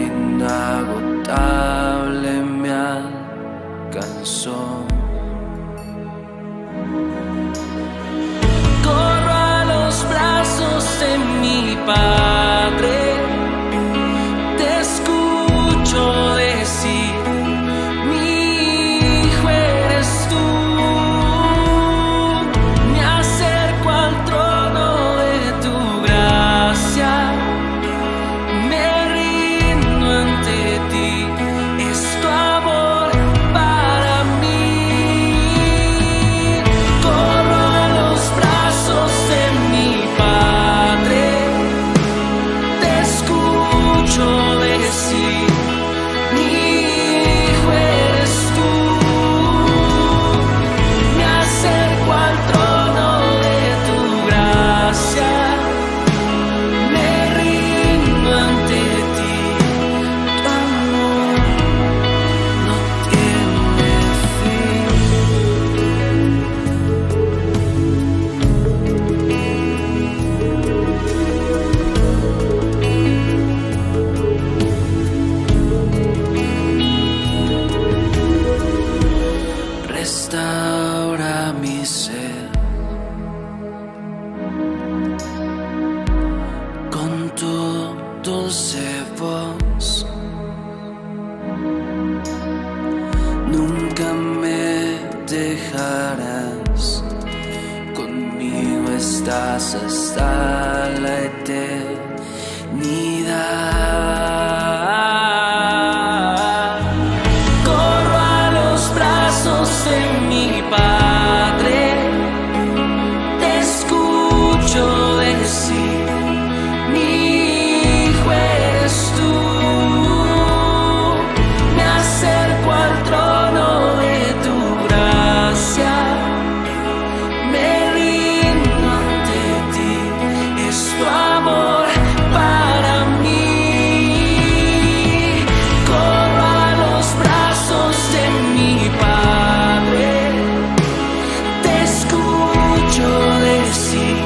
inagotable me alcanzó. Corro a los brazos de mi Padre, te escucho decir, mi hijo eres tú. Me acerco al trono de tu gracia, me rindo ante ti, es tu amor para mí. Corro a los brazos de mi Padre, te escucho decir, mi hijo eres tú. Me acerco al trono de tu gracia, me rindo ante ti, tu amor no tiene fin. Restaura mi ser con tu dulce voz. Nunca me dejarás, conmigo estás hasta la eternidad. Corro a los brazos de mi Padre, te escucho decir, mi hijo eres tú. Me acerco al trono de tu gracia, me rindo ante ti, es tu amor para mí. Corro a los brazos de mi Padre, te escucho decir,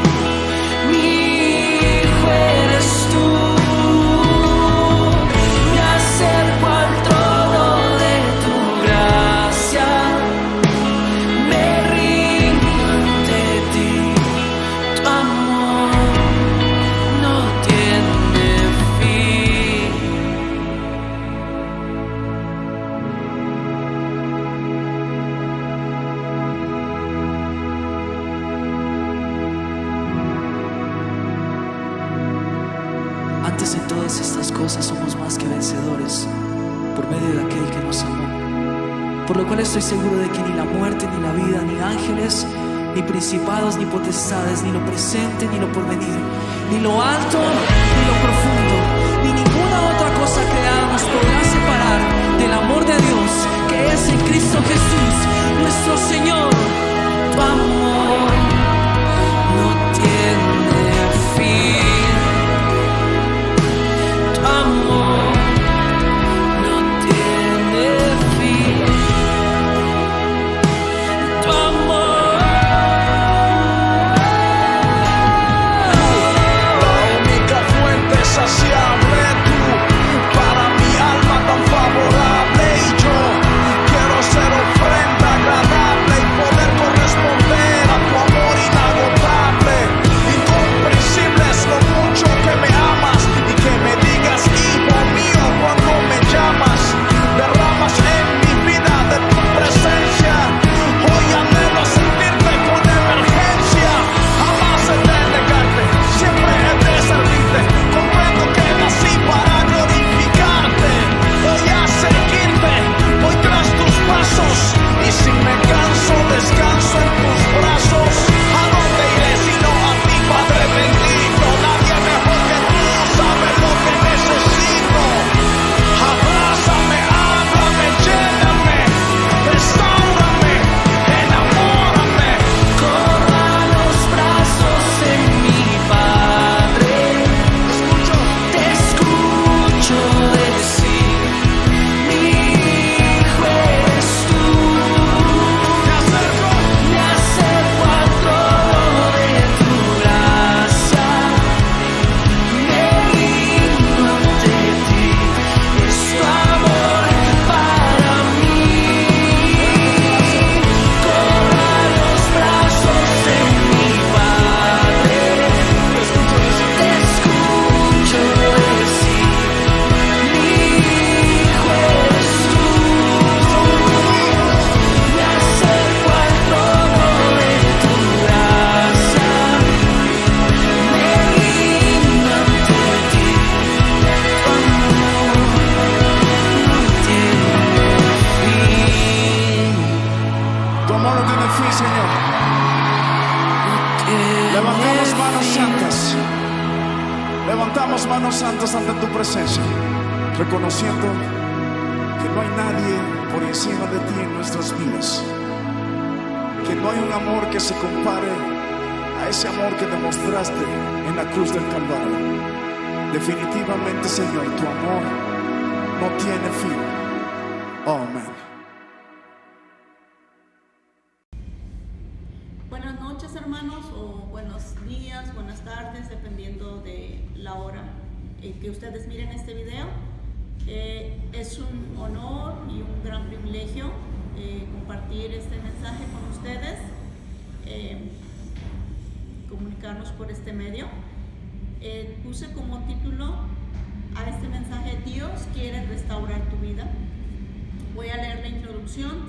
mi hijo eres tú. Me acerco al trono de tu gracia, me rindo ante ti, tu amor no tiene fin. Antes de todas estas cosas somos más que vencedores por medio de aquel que nos amó. Por lo cual estoy seguro de que ni la muerte, ni la vida, ni ángeles, ni principados, ni potestades, ni lo presente, ni lo porvenir, ni lo alto, ni lo profundo, ni ninguna otra cosa creada nos podrá separar del amor de Dios que es en Cristo Jesús, nuestro Señor. Tu amor no tiene fin. Tu amor no tiene fin. Tu amor. La única fuente saciable, tú para mí. las manos santas ante tu presencia, reconociendo que no hay nadie por encima de ti en nuestras vidas, que no hay un amor que se compare a ese amor que demostraste en la cruz del Calvario. Definitivamente, Señor, tu amor no tiene fin. Amén. Buenas noches, hermanos, o buenos días, buenas tardes, dependiendo de la hora en que ustedes miren este video. Es un honor y un gran privilegio compartir este mensaje con ustedes, comunicarnos por este medio. Puse como título a este mensaje: Dios quiere restaurar tu vida. Voy a leer la introducción.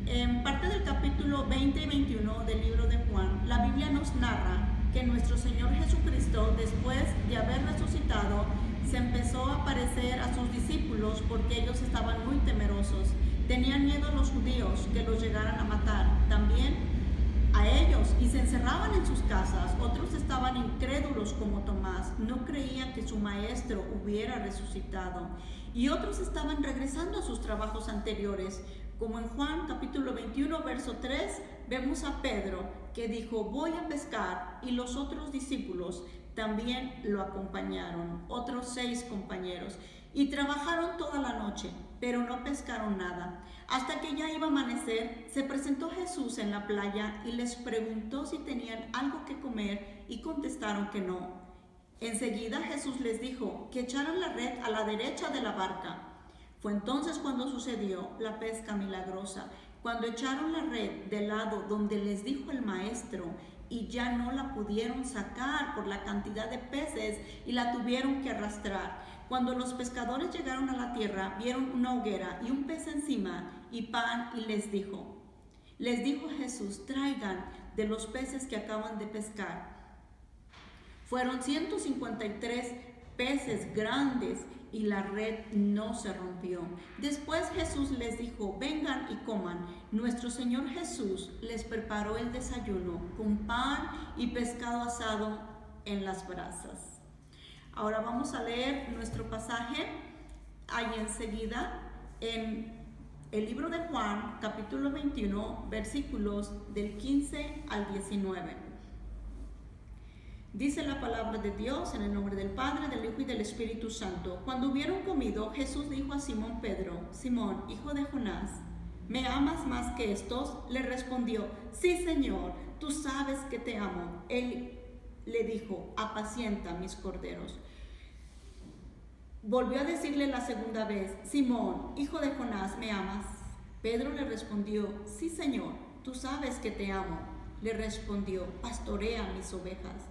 En parte del capítulo 20 y 21 del libro de Juan, la Biblia nos narra que nuestro Señor Jesucristo, después de haber resucitado, se empezó a aparecer a sus discípulos porque ellos estaban muy temerosos. Tenían miedo a los judíos que los llegaran a matar, también a ellos, y se encerraban en sus casas. Otros estaban incrédulos como Tomás, no creían que su maestro hubiera resucitado, y otros estaban regresando a sus trabajos anteriores. Como en Juan capítulo 21 verso 3 vemos a Pedro que dijo: voy a pescar, y los otros discípulos también lo acompañaron, otros 6 compañeros, y trabajaron toda la noche, pero no pescaron nada. Hasta que ya iba a amanecer, se presentó Jesús en la playa y les preguntó si tenían algo que comer, y contestaron que no. Enseguida Jesús les dijo que echaran la red a la derecha de la barca. Fue entonces cuando sucedió la pesca milagrosa, cuando echaron la red del lado donde les dijo el maestro, y ya no la pudieron sacar por la cantidad de peces y la tuvieron que arrastrar. Cuando los pescadores llegaron a la tierra, vieron una hoguera y un pez encima y pan, y les dijo Jesús: traigan de los peces que acaban de pescar. Fueron 153 peces grandes y la red no se rompió. Después Jesús les dijo: vengan y coman. Nuestro Señor Jesús les preparó el desayuno con pan y pescado asado en las brasas. Ahora vamos a leer nuestro pasaje ahí enseguida en el libro de Juan, capítulo 21, versículos del 15 al 19. Dice la palabra de Dios en el nombre del Padre, del Hijo y del Espíritu Santo. Cuando hubieron comido, Jesús dijo a Simón Pedro: Simón, hijo de Jonás, ¿me amas más que estos? Le respondió: sí, Señor, tú sabes que te amo. Él le dijo: apacienta mis corderos. Volvió a decirle la segunda vez: Simón, hijo de Jonás, ¿me amas? Pedro le respondió: sí, Señor, tú sabes que te amo. Le respondió: pastorea mis ovejas.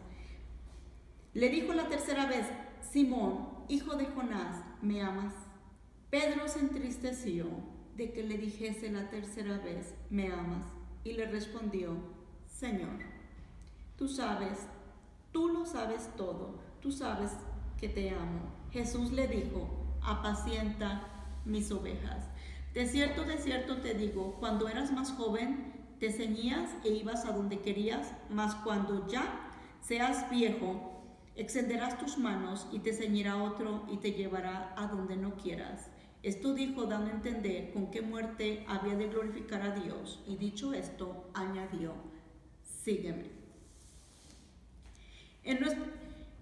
Le dijo la tercera vez: Simón, hijo de Jonás, ¿me amas? Pedro se entristeció de que le dijese la tercera vez: ¿me amas? Y le respondió: Señor, tú lo sabes todo, tú sabes que te amo. Jesús le dijo: apacienta mis ovejas. De cierto te digo, cuando eras más joven, te ceñías e ibas a donde querías, mas cuando ya seas viejo, extenderás tus manos y te ceñirá otro y te llevará a donde no quieras. Esto dijo dando a entender con qué muerte había de glorificar a Dios, y dicho esto, añadió: sígueme.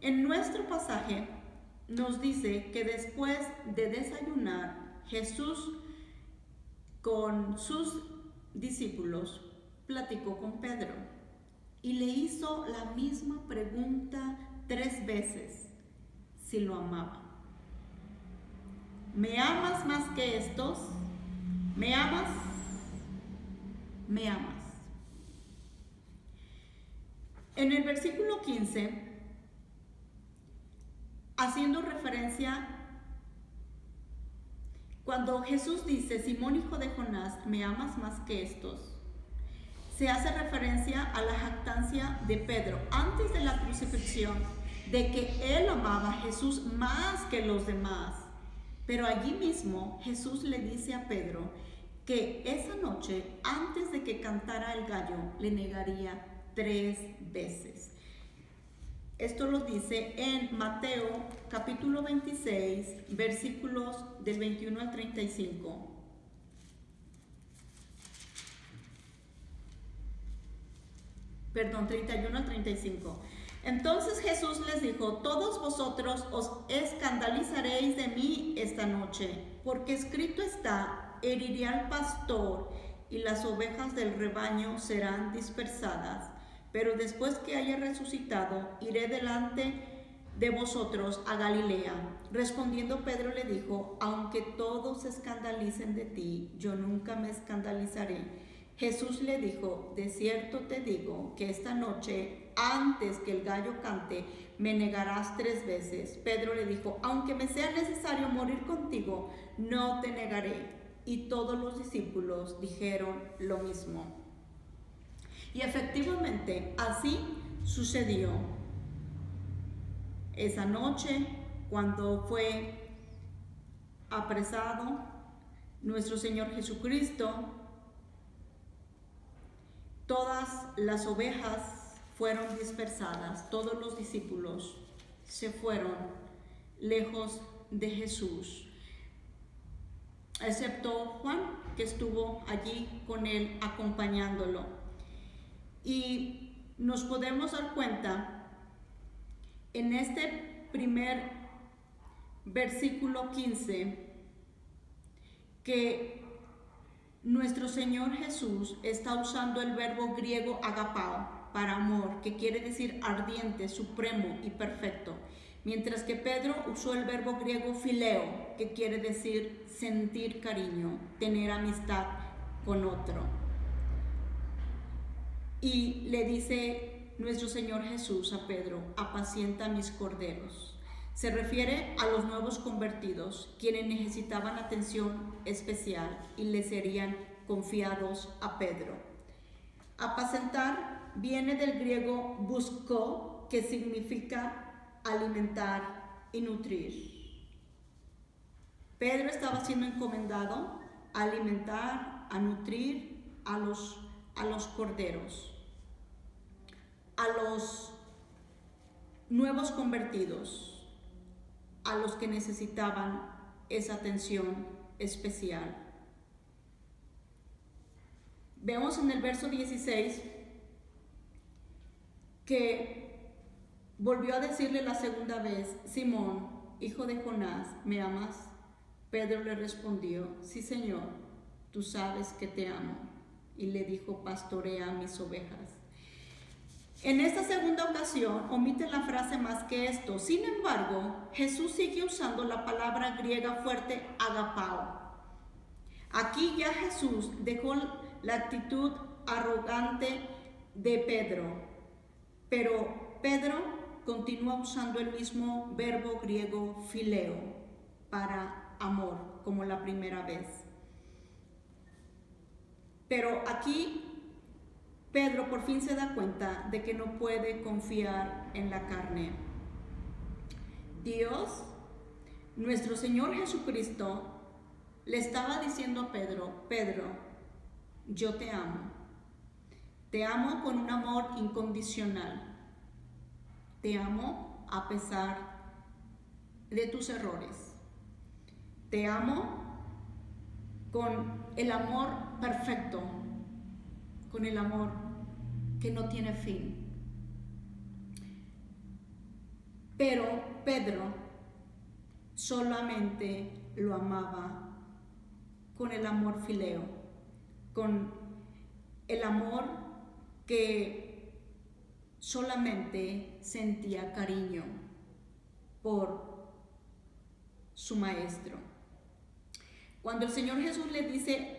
En nuestro pasaje nos dice que después de desayunar, Jesús con sus discípulos platicó con Pedro y le hizo la misma pregunta 3 veces: si lo amaba. ¿Me amas más que estos? ¿Me amas? ¿Me amas? En el versículo 15, haciendo referencia, cuando Jesús dice: Simón, hijo de Jonás, ¿me amas más que estos?, se hace referencia a la jactancia de Pedro antes de la crucifixión, de que él amaba a Jesús más que los demás. Pero allí mismo Jesús le dice a Pedro que esa noche, antes de que cantara el gallo, le negaría 3 veces. Esto lo dice en Mateo capítulo 26, versículos del 21 al 35. Perdón, 31 al 35. Entonces Jesús les dijo: todos vosotros os escandalizaréis de mí esta noche, porque escrito está: heriré al pastor y las ovejas del rebaño serán dispersadas. Pero después que haya resucitado, iré delante de vosotros a Galilea. Respondiendo Pedro le dijo: aunque todos se escandalicen de ti, yo nunca me escandalizaré. Jesús le dijo: de cierto te digo que esta noche, antes que el gallo cante, me negarás 3 veces. Pedro le dijo: aunque me sea necesario morir contigo, no te negaré. Y todos los discípulos dijeron lo mismo. Y efectivamente, así sucedió. Esa noche, cuando fue apresado nuestro Señor Jesucristo, todas las ovejas fueron dispersadas, todos los discípulos se fueron lejos de Jesús, excepto Juan, que estuvo allí con él acompañándolo. Y nos podemos dar cuenta en este primer versículo 15 que nuestro Señor Jesús está usando el verbo griego agapao para amor, que quiere decir ardiente, supremo y perfecto, mientras que Pedro usó el verbo griego phileo, que quiere decir sentir cariño, tener amistad con otro. Y le dice nuestro Señor Jesús a Pedro: apacienta mis corderos. Se refiere a los nuevos convertidos, quienes necesitaban atención especial y le serían confiados a Pedro. Apacentar viene del griego busko, que significa alimentar y nutrir. Pedro estaba siendo encomendado a alimentar, a nutrir a los corderos, a los nuevos convertidos, a los que necesitaban esa atención especial. Vemos en el verso 16 que volvió a decirle la segunda vez: Simón, hijo de Jonás, ¿me amas? Pedro le respondió: sí, Señor, tú sabes que te amo. Y le dijo: pastorea mis ovejas. En esta segunda ocasión omite la frase más que esto. Sin embargo, Jesús sigue usando la palabra griega fuerte agapao. Aquí ya Jesús dejó la actitud arrogante de Pedro, pero Pedro continúa usando el mismo verbo griego phileo para amor, como la primera vez. Pero aquí Pedro por fin se da cuenta de que no puede confiar en la carne. Dios, nuestro Señor Jesucristo, le estaba diciendo a Pedro: Pedro, yo te amo. Te amo con un amor incondicional. Te amo a pesar de tus errores. Te amo con el amor perfecto, con el amor que no tiene fin. Pero Pedro solamente lo amaba con el amor phileo, con el amor que solamente sentía cariño por su maestro. Cuando el Señor Jesús le dice: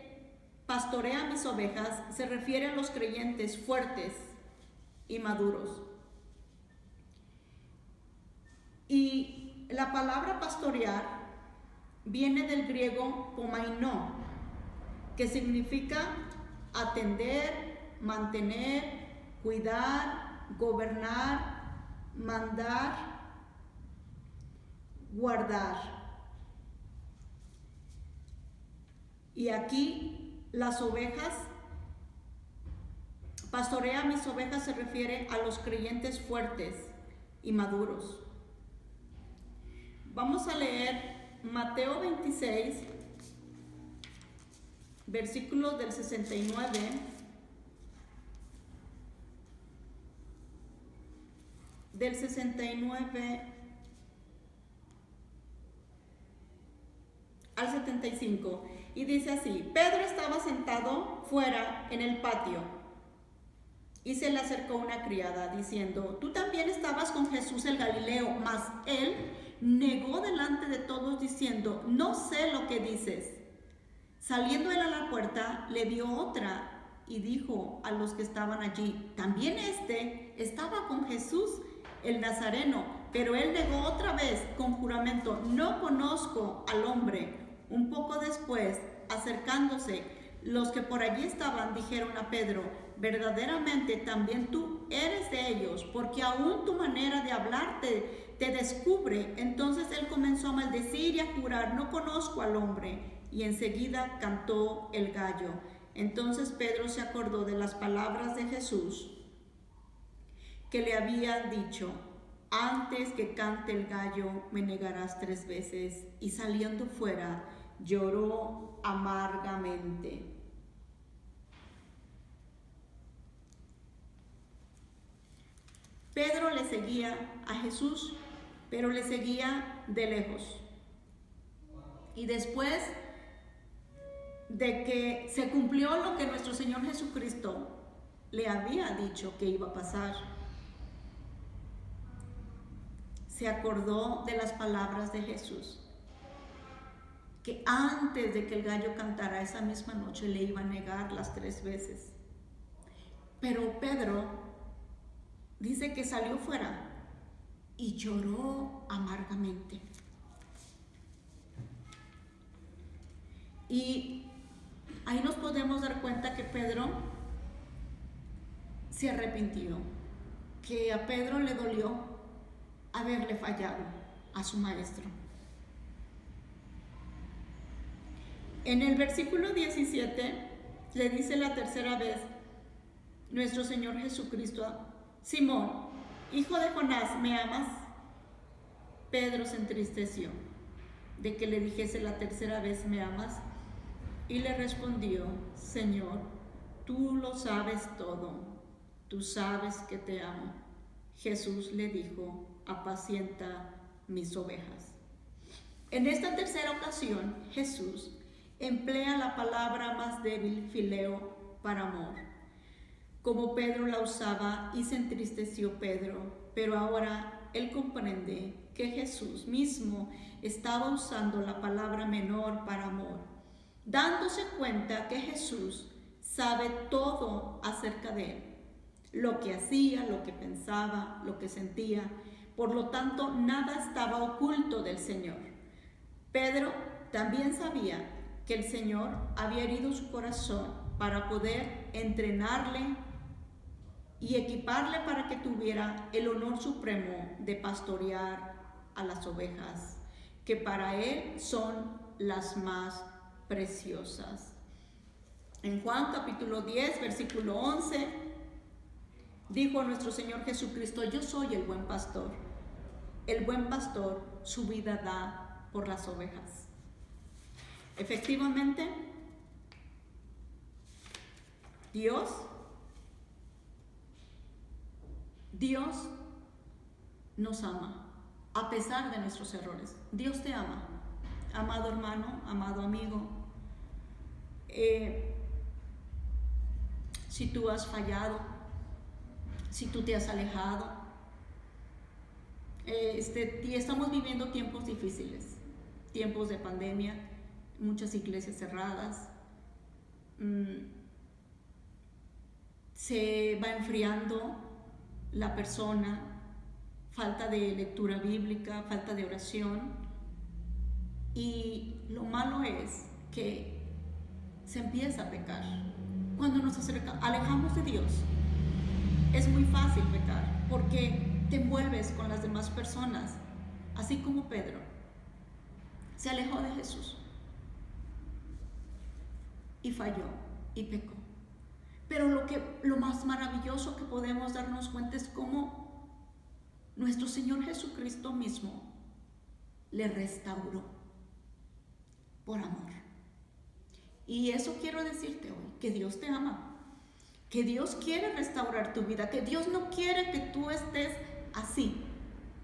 pastorea mis ovejas, se refiere a los creyentes fuertes y maduros. Y la palabra pastorear viene del griego pomainó, que significa atender, mantener, cuidar, gobernar, mandar, guardar. Y aquí las ovejas, pastorea mis ovejas, se refiere a los creyentes fuertes, y maduros. Vamos a leer Mateo 26, versículos del 69 al 75, y dice así: Pedro estaba sentado fuera en el patio, y se le acercó una criada diciendo: tú también estabas con Jesús el Galileo. Mas él negó delante de todos diciendo: no sé lo que dices. Saliendo él a la puerta, le dio otra y dijo a los que estaban allí: también este estaba con Jesús el Nazareno. Pero él negó otra vez con juramento: no conozco al hombre. Un poco después, acercándose, los que por allí estaban dijeron a Pedro: verdaderamente también tú eres de ellos, porque aún tu manera de hablar te descubre. Entonces él comenzó a maldecir y a jurar: no conozco al hombre. Y enseguida cantó el gallo. Entonces Pedro se acordó de las palabras de Jesús que le había dicho: antes que cante el gallo me negarás 3 veces. Y saliendo fuera lloró amargamente. Pedro le seguía a Jesús, pero le seguía de lejos. Y después de que se cumplió lo que nuestro Señor Jesucristo le había dicho que iba a pasar, se acordó de las palabras de Jesús, que antes de que el gallo cantara esa misma noche le iba a negar las 3 veces. Pero Pedro dice que salió fuera y lloró amargamente. Y ahí nos podemos dar cuenta que Pedro se arrepintió, que a Pedro le dolió haberle fallado a su maestro. En el versículo 17 le dice la tercera vez nuestro Señor Jesucristo: Simón, hijo de Jonás, ¿me amas? Pedro se entristeció de que le dijese la tercera vez: ¿me amas? Y le respondió: Señor, tú lo sabes todo, tú sabes que te amo. Jesús le dijo: apacienta mis ovejas. En esta tercera ocasión, Jesús emplea la palabra más débil, fileo, para amor, como Pedro la usaba, y se entristeció Pedro, pero ahora él comprende que Jesús mismo estaba usando la palabra menor para amor, dándose cuenta que Jesús sabe todo acerca de él, lo que hacía, lo que pensaba, lo que sentía. Por lo tanto, nada estaba oculto del Señor. Pedro también sabía que el Señor había herido su corazón para poder entrenarle y equiparle para que tuviera el honor supremo de pastorear a las ovejas, que para él son las más preciosas. En Juan capítulo 10, versículo 11, dijo nuestro Señor Jesucristo: yo soy el buen pastor. El buen pastor su vida da por las ovejas. Efectivamente, Dios nos ama a pesar de nuestros errores. Dios te ama, amado hermano, amado amigo. Si tú has fallado, si tú te has alejado, y estamos viviendo tiempos difíciles, tiempos de pandemia, muchas iglesias cerradas, se va enfriando la persona, falta de lectura bíblica, falta de oración, y lo malo es que se empieza a pecar. Cuando nos alejamos de Dios, es muy fácil pecar, porque te envuelves con las demás personas, así como Pedro se alejó de Jesús y falló y pecó. Pero lo más maravilloso que podemos darnos cuenta es cómo nuestro Señor Jesucristo mismo le restauró por amor. Y eso quiero decirte hoy, que Dios te ama, que Dios quiere restaurar tu vida, que Dios no quiere que tú estés así,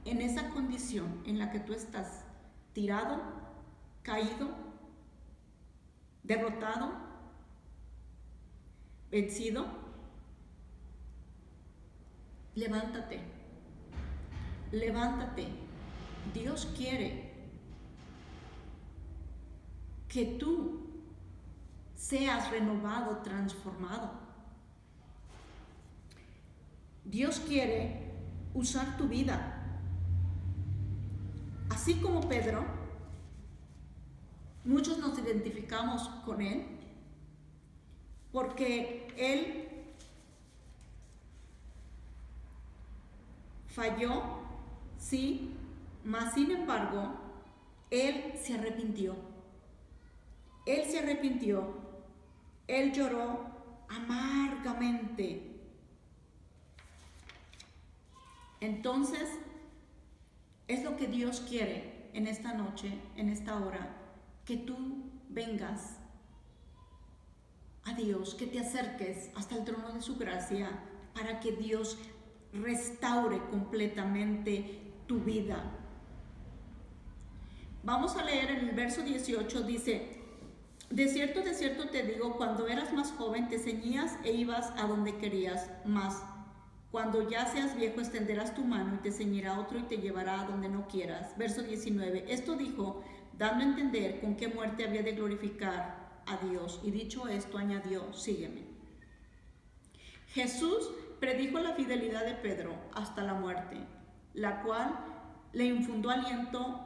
en esa condición en la que tú estás, tirado, caído, derrotado, vencido. Levántate, levántate. Dios quiere que tú seas renovado, transformado. Dios quiere usar tu vida. Así como Pedro, muchos nos identificamos con él porque él falló, sí, mas sin embargo, él se arrepintió. Él se arrepintió, él lloró amargamente. Entonces, es lo que Dios quiere en esta noche, en esta hora, que tú vengas a Dios, que te acerques hasta el trono de su gracia para que Dios restaure completamente tu vida. Vamos a leer en el verso 18, dice: de cierto te digo, cuando eras más joven te ceñías e ibas a donde querías, mas cuando ya seas viejo extenderás tu mano y te ceñirá otro y te llevará a donde no quieras. Verso 19, esto dijo, dando a entender con qué muerte había de glorificar a Dios. Y dicho esto, añadió, sígueme. Jesús predijo la fidelidad de Pedro hasta la muerte, la cual le infundó aliento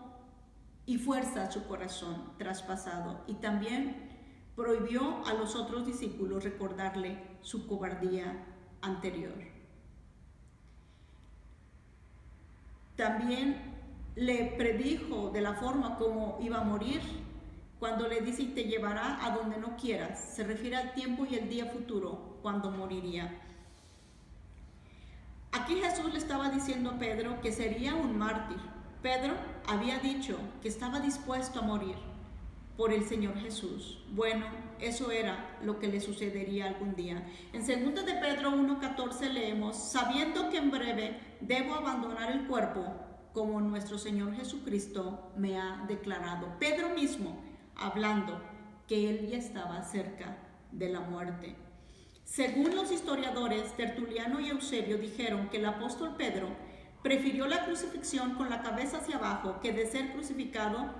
y fuerza a su corazón traspasado, y también prohibió a los otros discípulos recordarle su cobardía anterior. También le predijo de la forma como iba a morir, cuando le dice, y te llevará a donde no quieras. Se refiere al tiempo y el día futuro cuando moriría. Aquí Jesús le estaba diciendo a Pedro que sería un mártir. Pedro había dicho que estaba dispuesto a morir por el Señor Jesús. Bueno, eso era lo que le sucedería algún día. En 2 de Pedro 1:14 leemos, sabiendo que en breve debo abandonar el cuerpo, como nuestro Señor Jesucristo me ha declarado. Pedro mismo hablando que él ya estaba cerca de la muerte. Según los historiadores, Tertuliano y Eusebio dijeron que el apóstol Pedro prefirió la crucifixión con la cabeza hacia abajo que de ser crucificado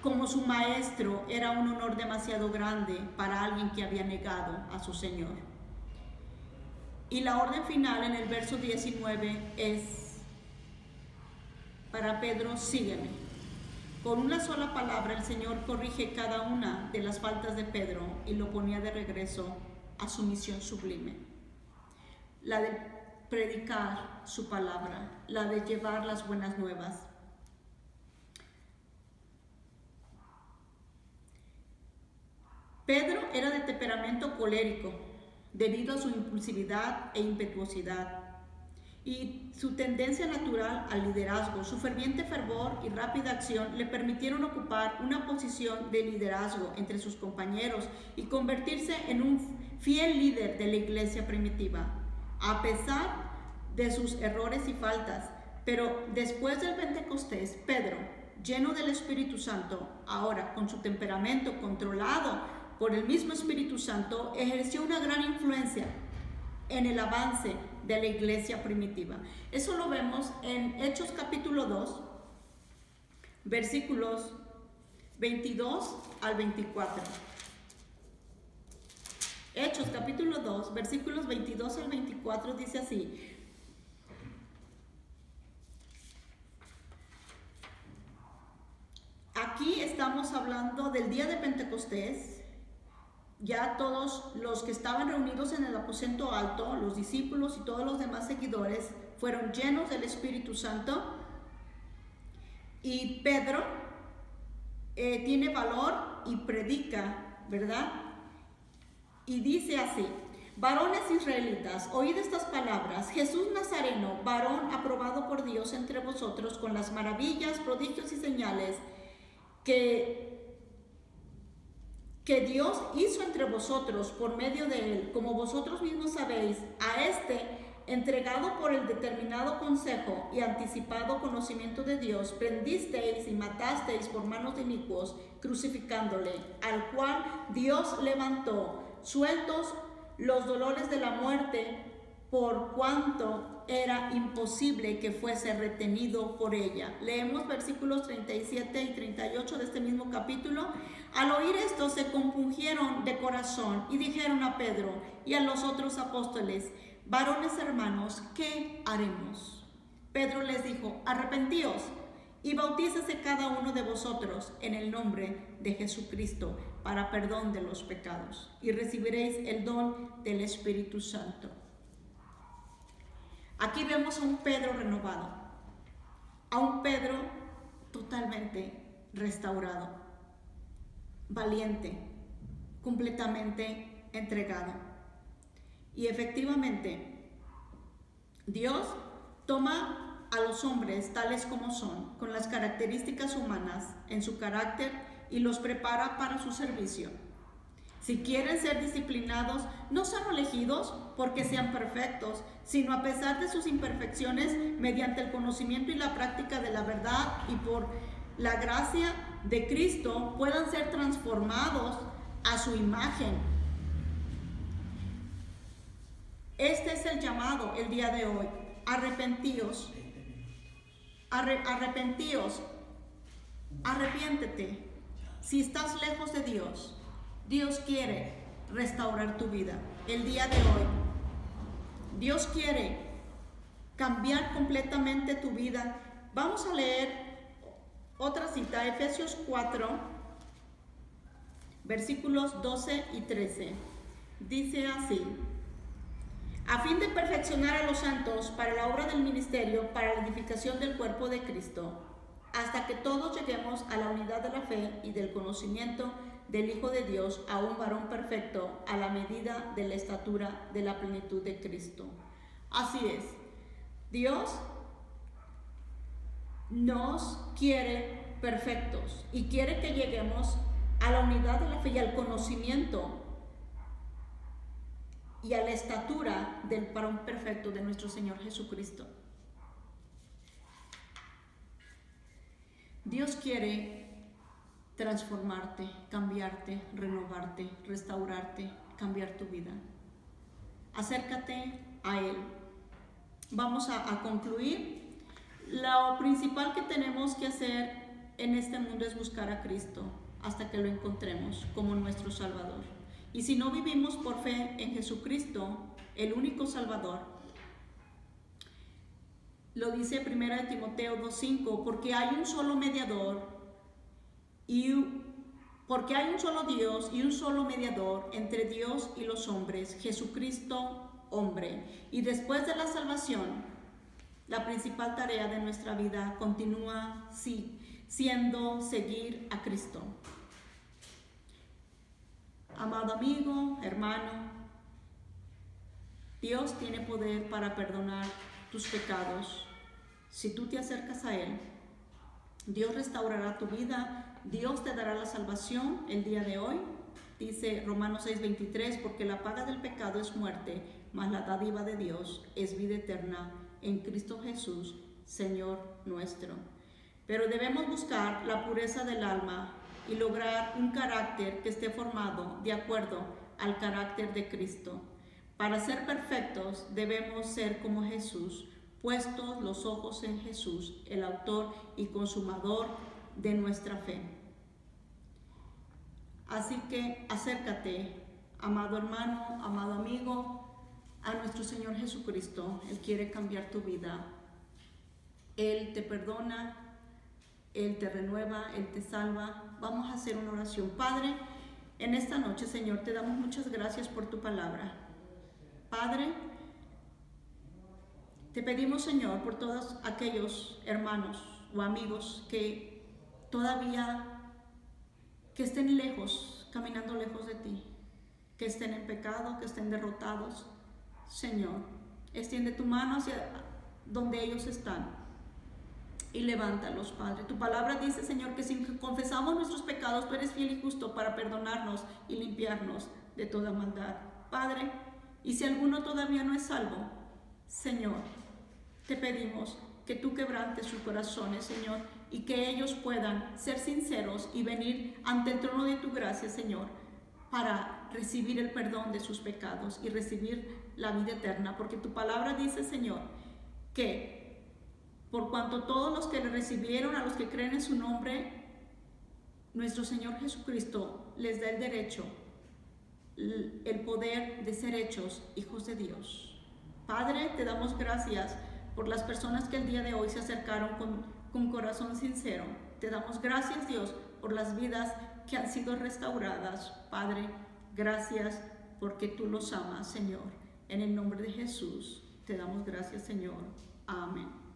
como su maestro era un honor demasiado grande para alguien que había negado a su Señor. Y la orden final en el verso 19 es para Pedro, sígueme. Con una sola palabra el Señor corrige cada una de las faltas de Pedro y lo ponía de regreso a su misión sublime, la de predicar su palabra, la de llevar las buenas nuevas. Pedro era de temperamento colérico debido a su impulsividad e impetuosidad y su tendencia natural al liderazgo. Su ferviente fervor y rápida acción le permitieron ocupar una posición de liderazgo entre sus compañeros y convertirse en un fiel líder de la iglesia primitiva, a pesar de sus errores y faltas. Pero después del Pentecostés, Pedro, lleno del Espíritu Santo, ahora con su temperamento controlado por el mismo Espíritu Santo, ejerció una gran influencia en el avance de la iglesia primitiva. Eso lo vemos en Hechos capítulo 2, versículos 22 al 24. Hechos capítulo 2, versículos 22 al 24 dice así: aquí estamos hablando del día de Pentecostés. Ya todos los que estaban reunidos en el aposento alto, los discípulos y todos los demás seguidores, fueron llenos del Espíritu Santo. Y Pedro tiene valor y predica, ¿verdad? Y dice así: Varones israelitas, oíd estas palabras. Jesús Nazareno, varón aprobado por Dios entre vosotros con las maravillas, prodigios y señales que Dios hizo entre vosotros por medio de él, como vosotros mismos sabéis, a este, entregado por el determinado consejo y anticipado conocimiento de Dios, prendisteis y matasteis por manos de inicuos, crucificándole, al cual Dios levantó, sueltos los dolores de la muerte, por cuanto era imposible que fuese retenido por ella. Leemos versículos 37 y 38 de este mismo capítulo. Al oír esto se compungieron de corazón y dijeron a Pedro y a los otros apóstoles: varones hermanos, ¿qué haremos? Pedro les dijo: arrepentíos y bautícese cada uno de vosotros en el nombre de Jesucristo para perdón de los pecados, y recibiréis el don del Espíritu Santo. Aquí vemos a un Pedro renovado, a un Pedro totalmente restaurado, valiente, completamente entregado. Y efectivamente, Dios toma a los hombres tales como son, con las características humanas en su carácter, y los prepara para su servicio. Si quieren ser disciplinados, no son elegidos porque sean perfectos, sino a pesar de sus imperfecciones, mediante el conocimiento y la práctica de la verdad y por la gracia de Cristo, puedan ser transformados a su imagen. Este es el llamado el día de hoy. Arrepentíos. Arrepentíos. Arrepiéntete. Si estás lejos de Dios, Dios quiere restaurar tu vida el día de hoy. Dios quiere cambiar completamente tu vida. Vamos a leer otra cita, Efesios 4, versículos 12 y 13. Dice así: a fin de perfeccionar a los santos para la obra del ministerio, para la edificación del cuerpo de Cristo, hasta que todos lleguemos a la unidad de la fe y del conocimiento del Hijo de Dios, a un varón perfecto, a la medida de la estatura de la plenitud de Cristo. Así es, Dios nos quiere perfectos y quiere que lleguemos a la unidad de la fe y al conocimiento y a la estatura del varón perfecto de nuestro Señor Jesucristo. Dios quiere transformarte, cambiarte, renovarte, restaurarte, cambiar tu vida. Acércate a Él. Vamos a concluir. Lo principal que tenemos que hacer en este mundo es buscar a Cristo hasta que lo encontremos como nuestro Salvador. Y si no vivimos por fe en Jesucristo, el único Salvador, lo dice 1 Timoteo 2:5, porque hay un solo mediador porque hay un solo Dios y un solo mediador entre Dios y los hombres, Jesucristo hombre. Y después de la salvación, la principal tarea de nuestra vida continúa siendo seguir a Cristo. Amado amigo, hermano, Dios tiene poder para perdonar tus pecados. Si tú te acercas a Él, Dios restaurará tu vida, Dios te dará la salvación el día de hoy. Dice Romanos 6:23, porque la paga del pecado es muerte, mas la dádiva de Dios es vida eterna en Cristo Jesús, Señor nuestro. Pero debemos buscar la pureza del alma y lograr un carácter que esté formado de acuerdo al carácter de Cristo. Para ser perfectos debemos ser como Jesús, puestos los ojos en Jesús, el autor y consumador de nuestra fe. Así que acércate, amado hermano, amado amigo, a nuestro Señor Jesucristo. Él quiere cambiar tu vida. Él te perdona, Él te renueva, Él te salva. Vamos a hacer una oración. Padre, en esta noche, Señor, te damos muchas gracias por tu palabra. Padre, te pedimos, Señor, por todos aquellos hermanos o amigos que todavía estén lejos, caminando lejos de ti, que estén en pecado, que estén derrotados. Señor, extiende tu mano hacia donde ellos están y levántalos, Padre. Tu palabra dice, Señor, que si confesamos nuestros pecados, tú eres fiel y justo para perdonarnos y limpiarnos de toda maldad. Padre, y si alguno todavía no es salvo, Señor, te pedimos que tú quebrantes sus corazones, Señor, y que ellos puedan ser sinceros y venir ante el trono de tu gracia, Señor, para recibir el perdón de sus pecados y recibir la vida eterna. Porque tu palabra dice, Señor, que por cuanto todos los que le recibieron, a los que creen en su nombre, nuestro Señor Jesucristo les da el derecho, el poder de ser hechos hijos de Dios. Padre, te damos gracias por las personas que el día de hoy se acercaron con corazón sincero. Te damos gracias, Dios, por las vidas que han sido restauradas. Padre, gracias porque tú los amas, Señor. En el nombre de Jesús te damos gracias, Señor. Amén.